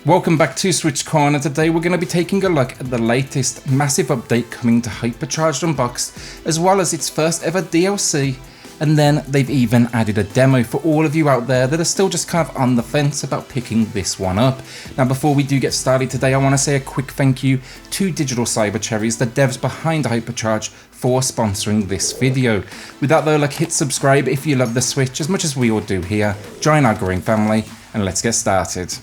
Welcome back to SwitchCorner. Today we're going to be taking a look at the latest massive update coming to HYPERCHARGE Unboxed, as well as its first ever DLC, and then they've even added a demo for all of you out there that are still just kind of on the fence about picking this one up. Now before we do get started today, I want to say a quick thank you to Digital Cyber Cherries, the devs behind HYPERCHARGE, for sponsoring this video. With that though, hit subscribe if you love the Switch as much as we all do here, join our growing family, and let's get started.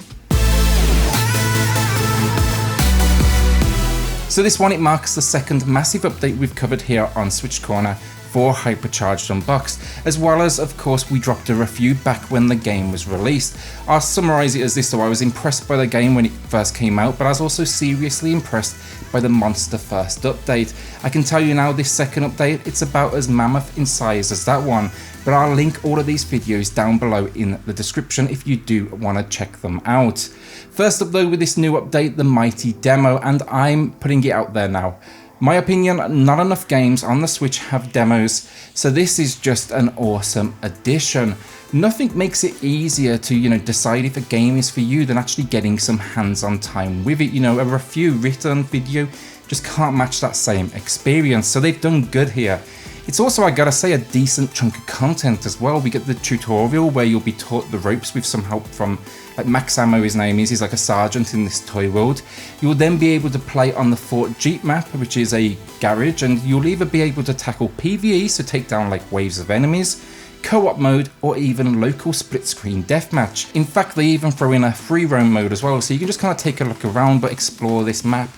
So this one, it marks the second massive update we've covered here on SwitchCorner for HYPERCHARGE Unboxed, as well as, of course, we dropped a review back when the game was released. I'll summarise it as this though: I was impressed by the game when it first came out, but I was also seriously impressed by the monster first update. I can tell you now, this second update, it's about as mammoth in size as that one, but I'll link all of these videos down below in the description if you do want to check them out. First up though, with this new update, the mighty demo, and I'm putting it out there now. My opinion, not enough games on the Switch have demos, so this is just an awesome addition. Nothing makes it easier to, decide if a game is for you than actually getting some hands-on time with it. A review written video just can't match that same experience, so they've done good here. It's also, I gotta say, a decent chunk of content as well. We get the tutorial where you'll be taught the ropes with some help from, Max Ammo, his name is. He's like a sergeant in this toy world. You'll then be able to play on the Fort Jeep map, which is a garage, and you'll either be able to tackle PvE, so take down waves of enemies, co-op mode, or even local split-screen deathmatch. In fact, they even throw in a free roam mode as well, so you can just kind of take a look around but explore this map,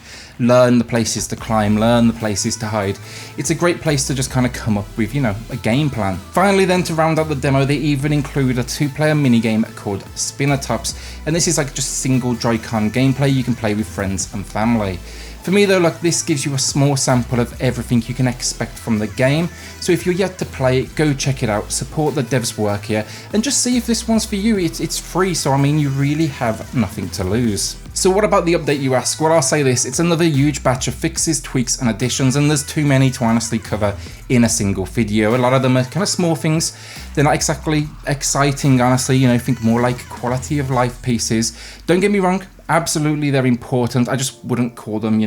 learn the places to climb, learn the places to hide. It's a great place to just kind of come up with, a game plan. Finally then, to round out the demo, they even include a 2-player minigame called Spinner Tops, and this is just single Joy-Con gameplay you can play with friends and family. For me though, this gives you a small sample of everything you can expect from the game, so if you're yet to play it, go check it out, support the devs' work here, and just see if this one's for you. It's free, so you really have nothing to lose. So what about the update, you ask? Well, I'll say this: it's another huge batch of fixes, tweaks and additions, and there's too many to honestly cover in a single video. A lot of them are kind of small things. They're not exactly exciting, honestly, think more like quality of life pieces. Don't get me wrong, absolutely they're important. I just wouldn't call them,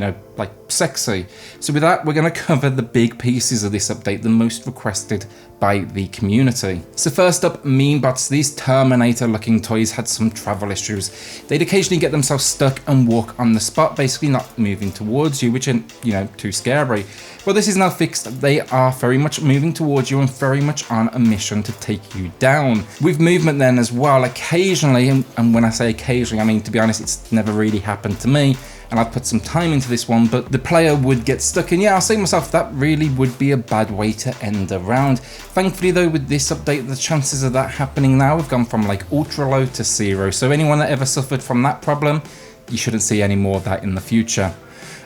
sexy. So with that, we're going to cover the big pieces of this update, the most requested by the community. So first up, meme bots. These Terminator looking toys had some travel issues. They'd occasionally get themselves stuck and walk on the spot, basically not moving towards you, which ain't, too scary. Well, this is now fixed. They are very much moving towards you and very much on a mission to take you down. With movement then as well, occasionally, and when I say occasionally, to be honest, it's never really happened to me, and I've put some time into this one, but the player would get stuck, and yeah, I'll say to myself, that really would be a bad way to end a round. Thankfully though, with this update, the chances of that happening now have gone from ultra low to 0, so anyone that ever suffered from that problem, you shouldn't see any more of that in the future.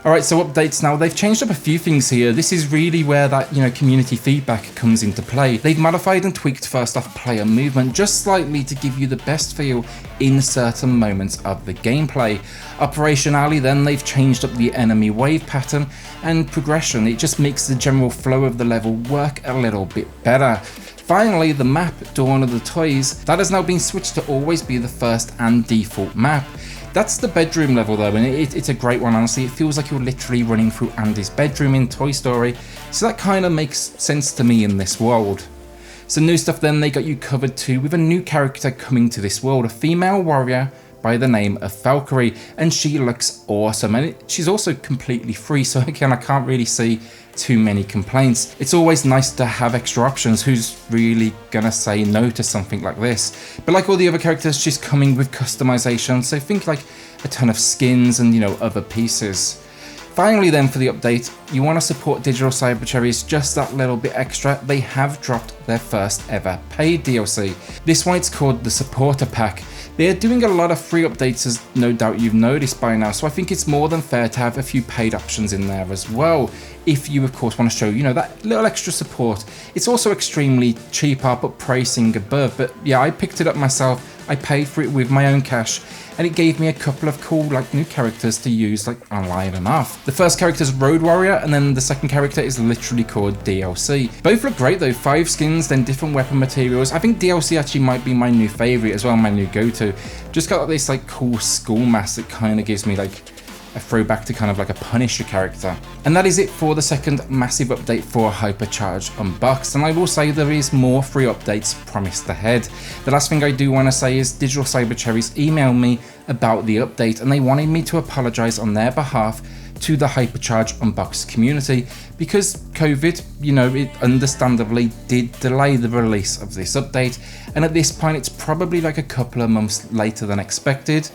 Alright, so updates now. They've changed up a few things here. This is really where that, community feedback comes into play. They've modified and tweaked first off player movement just slightly to give you the best feel in certain moments of the gameplay. Operationally then, they've changed up the enemy wave pattern and progression. It just makes the general flow of the level work a little bit better. Finally, the map, Dawn of the Toys, that has now been switched to always be the first and default map. That's the bedroom level though, and it's a great one, honestly. It feels like you're literally running through Andy's bedroom in Toy Story, so that kind of makes sense to me in this world. Some new stuff then, they got you covered too with a new character coming to this world, a female warrior by the name of Valkyrie, and she looks awesome, and she's also completely free, so again, I can't really see too many complaints. It's always nice to have extra options. Who's really gonna say no to something like this? But like all the other characters, she's coming with customization, so think a ton of skins and other pieces. Finally then, for the update, you want to support Digital Cyber Cherries just that little bit extra. They have dropped their first ever paid DLC. This one, it's called the Supporter Pack. They're doing a lot of free updates, as no doubt you've noticed by now, so I think it's more than fair to have a few paid options in there as well, if you of course want to show, that little extra support. It's also extremely cheap. I'll put pricing above, but yeah, I picked it up myself I paid for it with my own cash, and it gave me a couple of cool new characters to use online and off. The first character is Road Warrior, and then the second character is literally called DLC. Both look great though, 5 skins, then different weapon materials. I think DLC actually might be my new favorite as well, my new go-to. Just got this cool skull mask that kind of gives me a throwback to kind of a Punisher character. And that is it for the second massive update for HYPERCHARGE Unboxed, and I will say there is more free updates promised ahead. The last thing I do want to say is Digital Cyber Cherries emailed me about the update, and they wanted me to apologise on their behalf to the HYPERCHARGE Unboxed community because COVID, it understandably did delay the release of this update, and at this point it's probably a couple of months later than expected.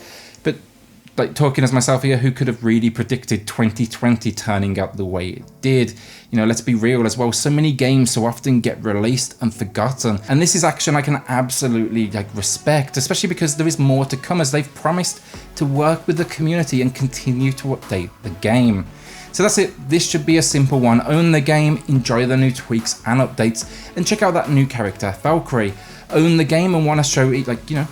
But talking as myself here, who could have really predicted 2020 turning out the way it did? Let's be real as well, so many games so often get released and forgotten, and this is action I can absolutely respect, especially because there is more to come as they've promised to work with the community and continue to update the game. So that's it, this should be a simple one. Own the game, enjoy the new tweaks and updates, and check out that new character, Valkyrie. Own the game and want to show it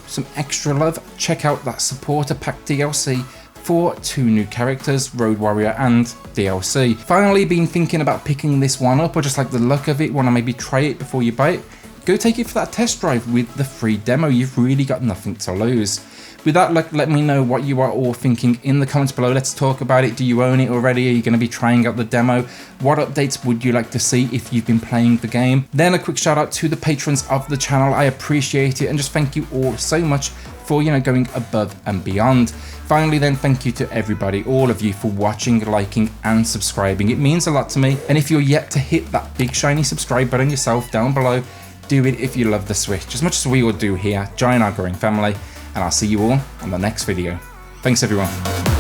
some extra love, check out that supporter pack DLC for 2 new characters, Road Warrior and DLC. Finally, been thinking about picking this one up or just the look of it, want to maybe try it before you buy it? Go take it for that test drive with the free demo, you've really got nothing to lose. With that, let me know what you are all thinking in the comments below. Let's talk about it. Do you own it already? Are you going to be trying out the demo? What updates would you like to see if you've been playing the game? Then a quick shout out to the patrons of the channel. I appreciate it, and just thank you all so much for going above and beyond. Finally then, thank you to everybody, all of you, for watching, liking and subscribing. It means a lot to me, and if you're yet to hit that big shiny subscribe button yourself down below, do it if you love the Switch as much as we all do here. Join our growing family, and I'll see you all on the next video. Thanks everyone.